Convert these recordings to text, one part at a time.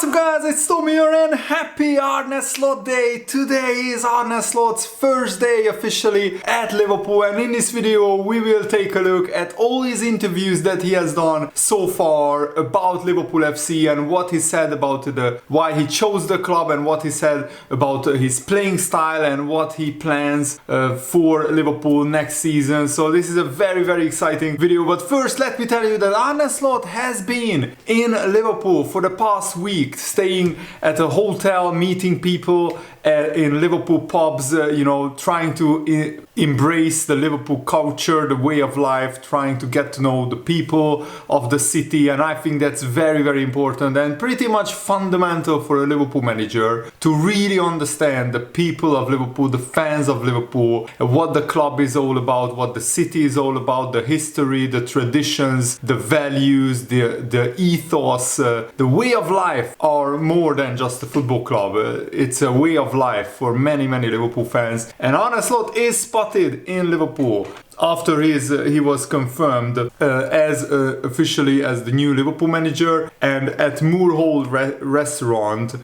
What's up guys, it's Tommy here and happy Arne Slot Day! Today is Arne Slot's first day officially at Liverpool, and in this video we will take a look at all his interviews that he has done so far about Liverpool FC and what he said about why he chose the club and what he said about his playing style and what he plans for Liverpool next season. So this is a very exciting video, but first let me tell you that Arne Slot has been in Liverpool for the past week, staying at a hotel, meeting people in Liverpool pubs, trying to embrace the Liverpool culture, the way of life, trying to get to know the people of the city, and I think that's very important and pretty much fundamental for a Liverpool manager to really understand the people of Liverpool, the fans of Liverpool, what the club is all about, what the city is all about, the history, the traditions, the values, the ethos, the way of life are more than just a football club. It's a way of life for many Liverpool fans, and Arne Slot is spotted in Liverpool after he was confirmed as officially as the new Liverpool manager, and at Moorhold restaurant,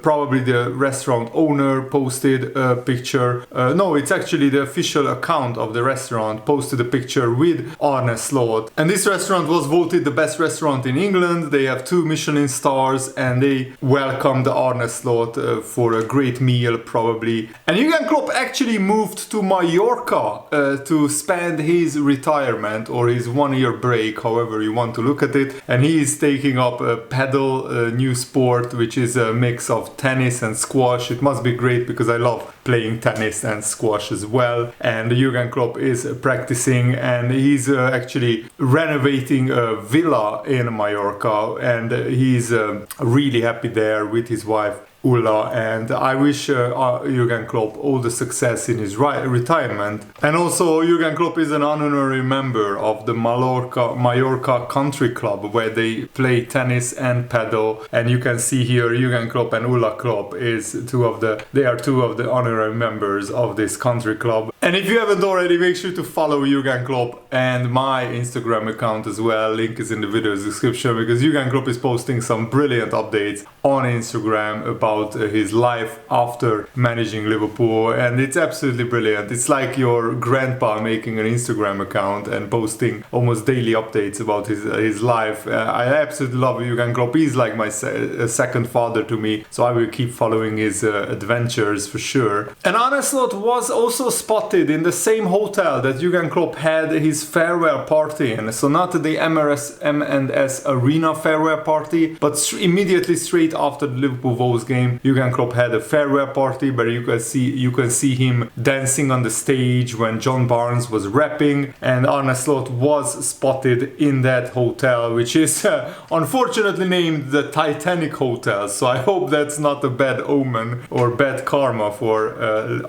probably the restaurant owner posted a picture. No, it's actually the official account of the restaurant posted a picture with Arne Slot, and this restaurant was voted the best restaurant in England. They have 2 Michelin stars and they welcomed Arne Slot for a great meal probably. And Jurgen Klopp actually moved to Mallorca to spend his retirement or his 1-year break, however you want to look at it, and he is taking up a paddle, new sport, which is a mix of tennis and squash. It must be great because I love playing tennis and squash as well, and Jurgen Klopp is practicing, and he's actually renovating a villa in Mallorca, and he's really happy there with his wife Ulla, and I wish Jurgen Klopp all the success in his retirement. And also Jurgen Klopp is an honorary member of the Mallorca Country Club, where they play tennis and paddle, and you can see here Jurgen Klopp and Ulla Klopp they are two of the honorary members of this country club. And if you haven't already, make sure to follow Jurgen Klopp and my Instagram account as well. Link is in the video description, because Jurgen Klopp is posting some brilliant updates on Instagram about his life after managing Liverpool, and it's absolutely brilliant. It's like your grandpa making an Instagram account and posting almost daily updates about his life. I absolutely love Jurgen Klopp. He's like my second father to me, so I will keep following his adventures for sure. And Arne Slot was also spotted in the same hotel that Jurgen Klopp had his farewell party in. So not the M&S Arena farewell party, but immediately straight after the Liverpool Wolves game, Jurgen Klopp had a farewell party where you can see him dancing on the stage when John Barnes was rapping, and Arne Slot was spotted in that hotel, which is unfortunately named the Titanic Hotel. So I hope that's not a bad omen or bad karma for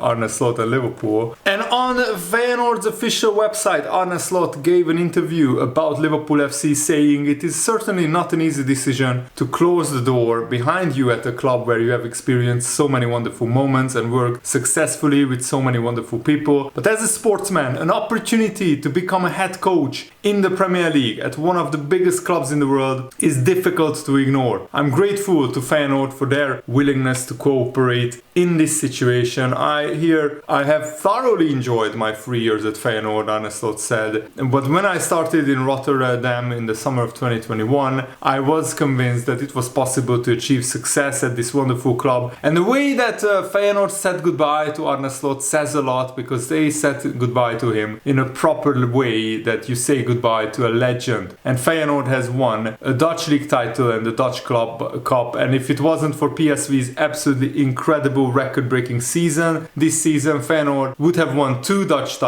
Arne Slot and Liverpool. And on Feyenoord's official website, Arne Slot gave an interview about Liverpool FC, saying it is certainly not an easy decision to close the door behind you at a club where you have experienced so many wonderful moments and worked successfully with so many wonderful people. But as a sportsman, an opportunity to become a head coach in the Premier League at one of the biggest clubs in the world is difficult to ignore. I'm grateful to Feyenoord for their willingness to cooperate in this situation. I have thoroughly enjoyed my 3 years at Feyenoord, Arne Slot said. But when I started in Rotterdam in the summer of 2021, I was convinced that it was possible to achieve success at this wonderful club. And the way that Feyenoord said goodbye to Arne Slot says a lot, because they said goodbye to him in a proper way that you say goodbye to a legend. And Feyenoord has won a Dutch league title and the Dutch Club Cup, and if it wasn't for PSV's absolutely incredible record-breaking season this season, Feyenoord would have won 2 Dutch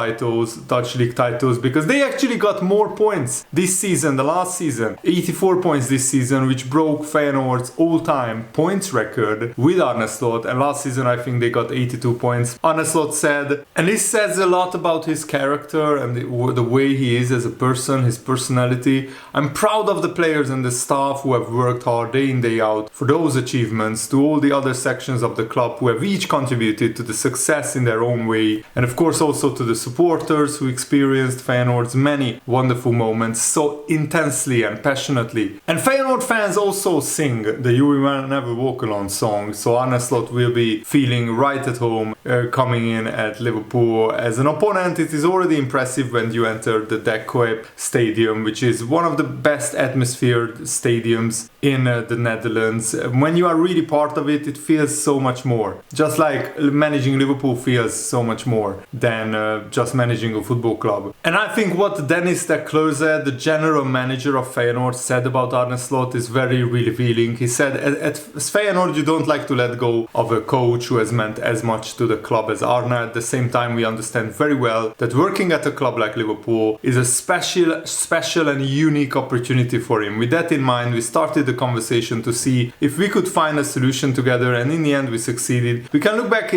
league titles, because they actually got more points this season, the last season, 84 points this season, which broke Feyenoord's all-time points record with Arne Slot, and last season I think they got 82 points. Arne Slot said, and this says a lot about his character and the way he is as a person, his personality. I'm proud of the players and the staff who have worked hard day in day out for those achievements, to all the other sections of the club who have each contributed contributed to the success in their own way, and of course also to the supporters who experienced Feyenoord's many wonderful moments so intensely and passionately. And Feyenoord fans also sing the You Will Never Walk Alone song, so Arne Slot will be feeling right at home coming in at Liverpool. As an opponent, it is already impressive when you enter the Dijk stadium, which is one of the best atmosphered stadiums in the Netherlands. When you are really part of it, it feels so much more. Just like managing Liverpool feels so much more than just managing a football club. And I think what Dennis de Kloeze, the general manager of Feyenoord, said about Arne Slot is very revealing. He said, at Feyenoord you don't like to let go of a coach who has meant as much to the club as Arne. At the same time, we understand very well that working at a club like Liverpool is a special and unique opportunity for him. With that in mind, we started the conversation to see if we could find a solution together, and in the end we succeeded. We can look back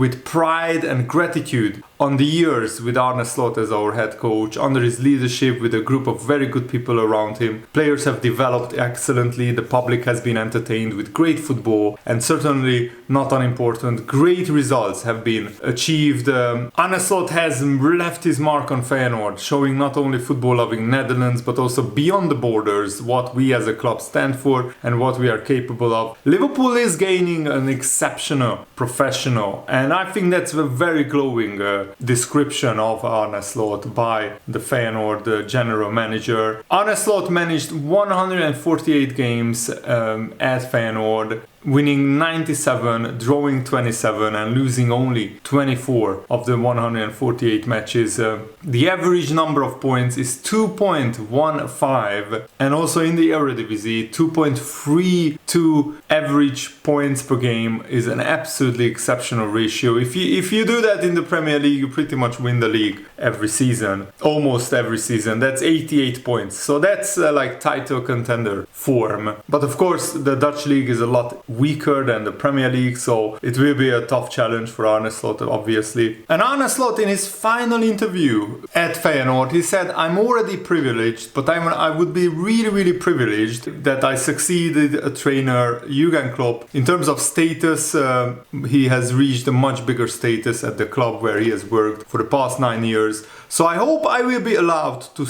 with pride and gratitude on the years with Arne Slot as our head coach, under his leadership with a group of very good people around him. Players have developed excellently, the public has been entertained with great football, and certainly not unimportant, great results have been achieved. Arne Slot has left his mark on Feyenoord, showing not only football-loving Netherlands but also beyond the borders what we as a club stand for and what we are capable of. Liverpool is gaining an exceptional professional, and I think that's a very glowing description of Arne Slot by the Feyenoord general manager. Arne Slot managed 148 games at Feyenoord, winning 97, drawing 27 and losing only 24 of the 148 matches. The average number of points is 2.15, and also in the Eredivisie 2.32 average points per game is an absolutely exceptional ratio. If you do that in the Premier League, you pretty much win the league every season, almost every season. That's 88 points, so that's like title contender form. But of course the Dutch league is a lot weaker than the Premier League, so it will be a tough challenge for Arne Slot, obviously. And Arne Slot, in his final interview at Feyenoord, he said, I'm already privileged, but I would be really privileged that I succeeded a trainer, Jurgen Klopp. In terms of status, he has reached a much bigger status at the club where he has worked for the past 9 years. So I hope I will be allowed to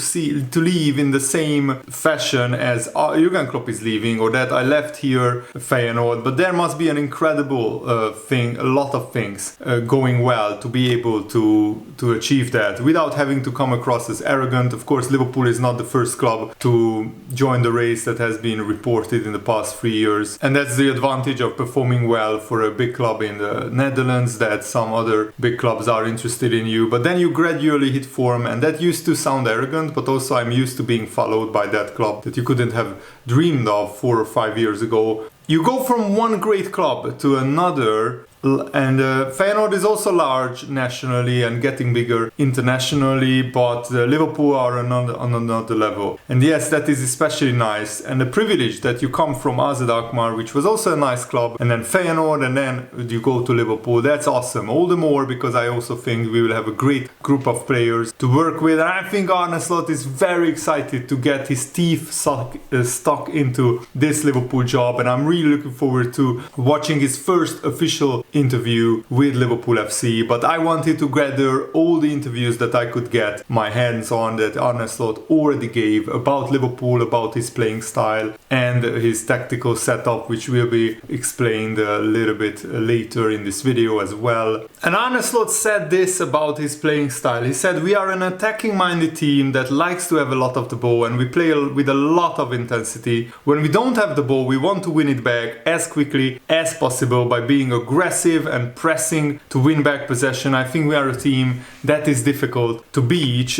leave in the same fashion as Jurgen Klopp is leaving, or that I left here Feyenoord. But there must be an incredible thing, a lot of things going well to be able to achieve that without having to come across as arrogant. Of course, Liverpool is not the first club to join the race that has been reported in the past 3 years, and that's the advantage of performing well for a big club in the Netherlands, that some other big clubs are interested in you, but then you gradually hit form, and that used to sound arrogant, but also I'm used to being followed by that club that you couldn't have dreamed of 4 or 5 years ago. You go from one great club to another, and Feyenoord is also large nationally and getting bigger internationally, but Liverpool are on another level. And yes, that is especially nice, and the privilege that you come from AZ Alkmaar, which was also a nice club, and then Feyenoord, and then you go to Liverpool. That's awesome. All the more because I also think we will have a great group of players to work with, and I think Arne Slot is very excited to get his teeth stuck into this Liverpool job, and I'm really looking forward to watching his first official interview with Liverpool FC. But I wanted to gather all the interviews that I could get my hands on that Arne Slot already gave about Liverpool, about his playing style and his tactical setup, which will be explained a little bit later in this video as well. And Arne Slot said this about his playing style. He said, we are an attacking minded team that likes to have a lot of the ball, and we play with a lot of intensity. When we don't have the ball, we want to win it back as quickly as possible by being aggressive and pressing to win back possession. I think we are a team that is difficult to beat,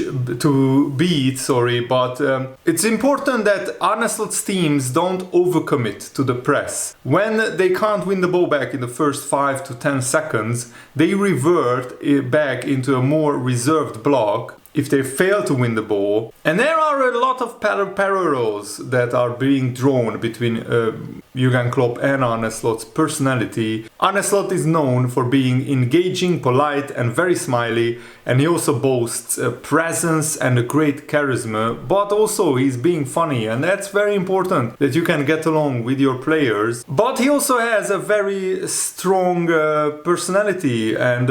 but it's important that Arne Slot's teams don't overcommit to the press. When they can't win the ball back in the first 5 to 10 seconds, they revert back into a more reserved block if they fail to win the ball. And there are a lot of parallels that are being drawn between Jurgen Klopp and Arne Slot's personality. Arne Slot is known for being engaging, polite and very smiley, and he also boasts a presence and a great charisma, but also he's being funny, and that's very important, that you can get along with your players. But he also has a very strong personality, and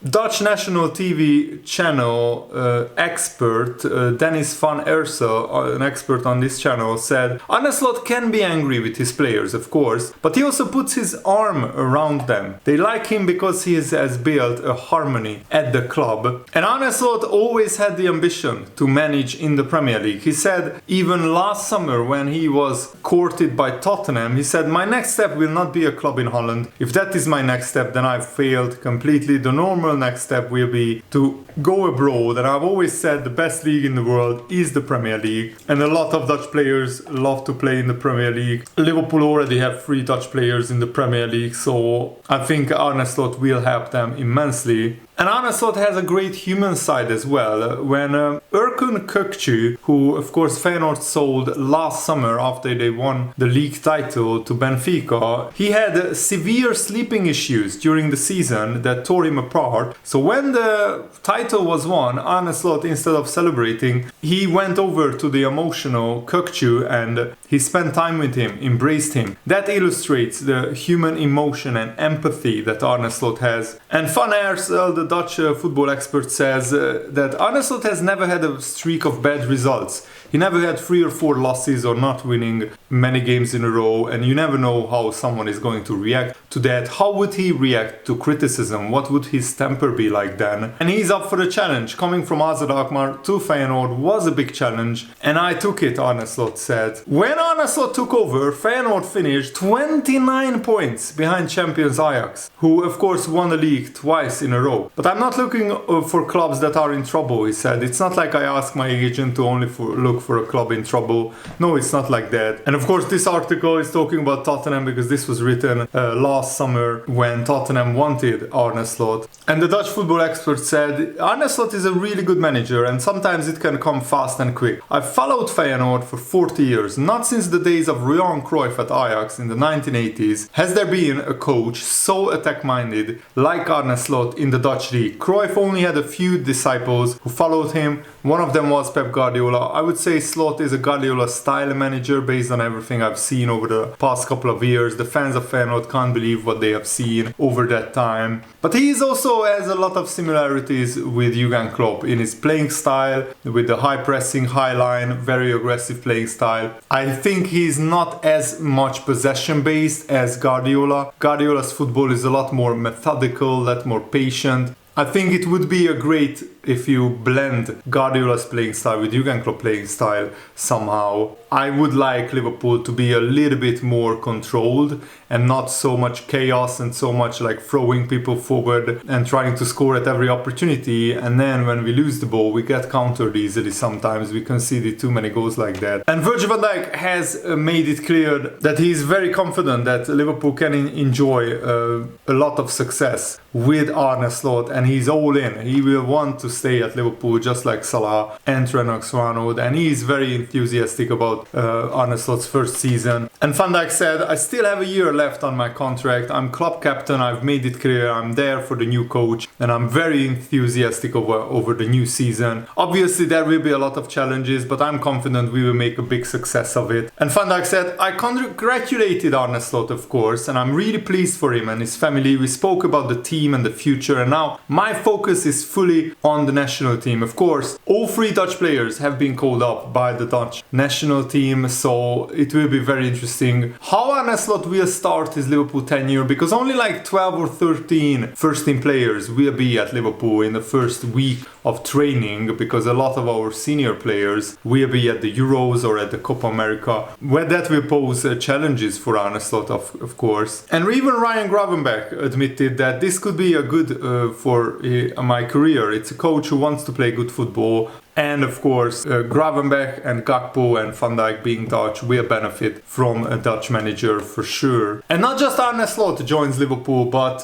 Dutch national TV channel expert Dennis van Eersel, an expert on this channel, said Arne Slot can be angry with his players, of course, but he also puts his arm around them. They like him because he has built a harmony at the club. And Arne Slot always had the ambition to manage in the Premier League. He said even last summer when he was courted by Tottenham, he said, my next step will not be a club in Holland. If that is my next step, then I've failed completely. The normal next step will be to go abroad. And I've always said the best league in the world is the Premier League. And a lot of Dutch players love to play in the Premier League. Liverpool already have 3 Dutch players in the Premier League, so I think Arne Slot will help them immensely. And Arne Slot has a great human side as well. When Erkun Kökçü, who of course Feyenoord sold last summer after they won the league title to Benfica, he had severe sleeping issues during the season that tore him apart. So when the title was won, Arne Slot, instead of celebrating, he went over to the emotional Kökçü and he spent time with him, embraced him. That illustrates the human emotion and empathy that Arne Slot has. And Van Eersel, the Dutch football expert, says that Arne Slot has never had a streak of bad results. He never had 3 or 4 losses or not winning many games in a row, and you never know how someone is going to react to that. How would he react to criticism? What would his temper be like then? And he's up for the challenge. Coming from AZ Alkmaar to Feyenoord was a big challenge, and I took it, Arne Slot said. When Arne Slot took over, Feyenoord finished 29 points behind champions Ajax, who of course won the league twice in a row. But I'm not looking for clubs that are in trouble, he said. It's not like I ask my agent to only look for a club in trouble. No, it's not like that. And of course this article is talking about Tottenham because this was written last summer when Tottenham wanted Arne Slot. And the Dutch football expert said Arne Slot is a really good manager and sometimes it can come fast and quick. I've followed Feyenoord for 40 years. Not since the days of Johan Cruyff at Ajax in the 1980s has there been a coach so attack-minded like Arne Slot in the Dutch league. Cruyff only had a few disciples who followed him. One of them was Pep Guardiola. I would say Slot is a Guardiola style manager based on everything I've seen over the past couple of years. The fans of Feyenoord can't believe what they have seen over that time. But he also has a lot of similarities with Jurgen Klopp in his playing style, with the high pressing, high line, very aggressive playing style. I think he's not as much possession based as Guardiola. Guardiola's football is a lot more methodical, a lot more patient. I think it would be a great if you blend Guardiola's playing style with Jurgen Klopp playing style somehow. I would like Liverpool to be a little bit more controlled and not so much chaos and so much like throwing people forward and trying to score at every opportunity, and then when we lose the ball we get countered easily sometimes. We conceded too many goals like that. And Virgil van Dijk has made it clear that he is very confident that Liverpool can enjoy a lot of success with Arne Slot, and he's all in. He will want to stay at Liverpool just like Salah and Trent Alexander-Arnold, and he is very enthusiastic about Arne Slot's first season. And Van Dijk said, I still have a year left on my contract. I'm club captain. I've made it clear I'm there for the new coach, and I'm very enthusiastic over the new season. Obviously there will be a lot of challenges, but I'm confident we will make a big success of it. And Van Dijk said, I congratulated Arne Slot, of course, and I'm really pleased for him and his family. We spoke about the team and the future, and now my focus is fully on the national team. Of course, all 3 Dutch players have been called up by the Dutch national team, so it will be very interesting how Arne Slot will start his Liverpool tenure, because only like 12 or 13 first team players will be at Liverpool in the first week of training, because a lot of our senior players will be at the Euros or at the Copa America, where that will pose challenges for Arne Slot, of course. And even Ryan Gravenberch admitted that this could be a good for my career. It's a coach who wants to play good football, And of course, Gravenberch and Gakpo and Van Dijk being Dutch will benefit from a Dutch manager for sure. And not just Arne Slot joins Liverpool, but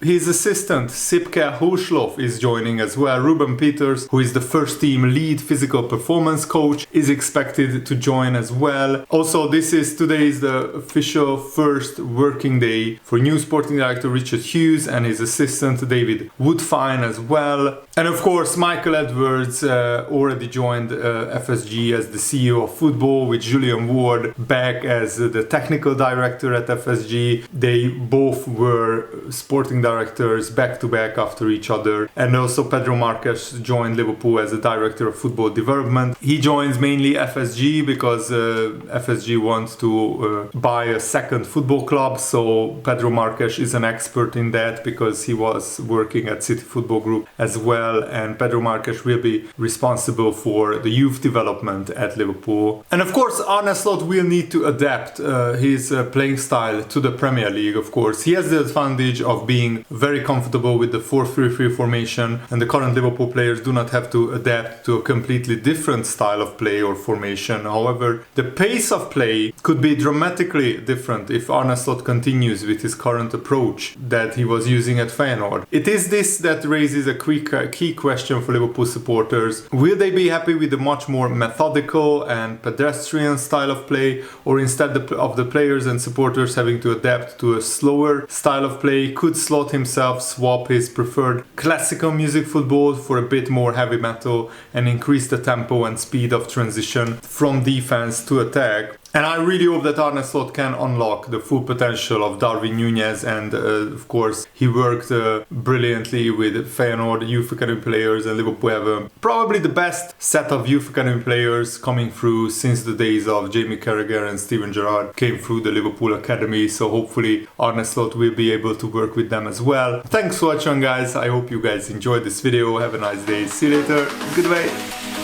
his assistant Sipke Hoeslof is joining as well. Ruben Peters, who is the first team lead physical performance coach, is expected to join as well. Also, today is the official first working day for new sporting director Richard Hughes and his assistant David Woodfine as well. And of course, Michael Edwards already joined FSG as the CEO of football, with Julian Ward back as the technical director at FSG. They both were sporting directors back to back after each other. And also Pedro Marques joined Liverpool as a director of football development. He joins mainly FSG because FSG wants to buy a second football club. So Pedro Marques is an expert in that because he was working at City Football Group as well. And Pedro Marques will be responsible for the youth development at Liverpool. And of course, Arne Slot will need to adapt his playing style to the Premier League, of course. He has the advantage of being very comfortable with the 4-3-3 formation, and the current Liverpool players do not have to adapt to a completely different style of play or formation. However, the pace of play could be dramatically different if Arne Slot continues with his current approach that he was using at Feyenoord. It is this that raises a key question for Liverpool supporters. Will they be happy with a much more methodical and pedestrian style of play, or instead of the players and supporters having to adapt to a slower style of play? Could Slot himself swap his preferred classical music football for a bit more heavy metal and increase the tempo and speed of transition from defense to attack? And I really hope that Arne Slot can unlock the full potential of Darwin Núñez, and of course he worked brilliantly with Feyenoord youth academy players, and Liverpool have probably the best set of youth academy players coming through since the days of Jamie Carragher and Steven Gerrard came through the Liverpool academy. So hopefully Arne Slot will be able to work with them as well. Thanks for watching, guys. I hope you guys enjoyed this video. Have a nice day. See you later. Goodbye.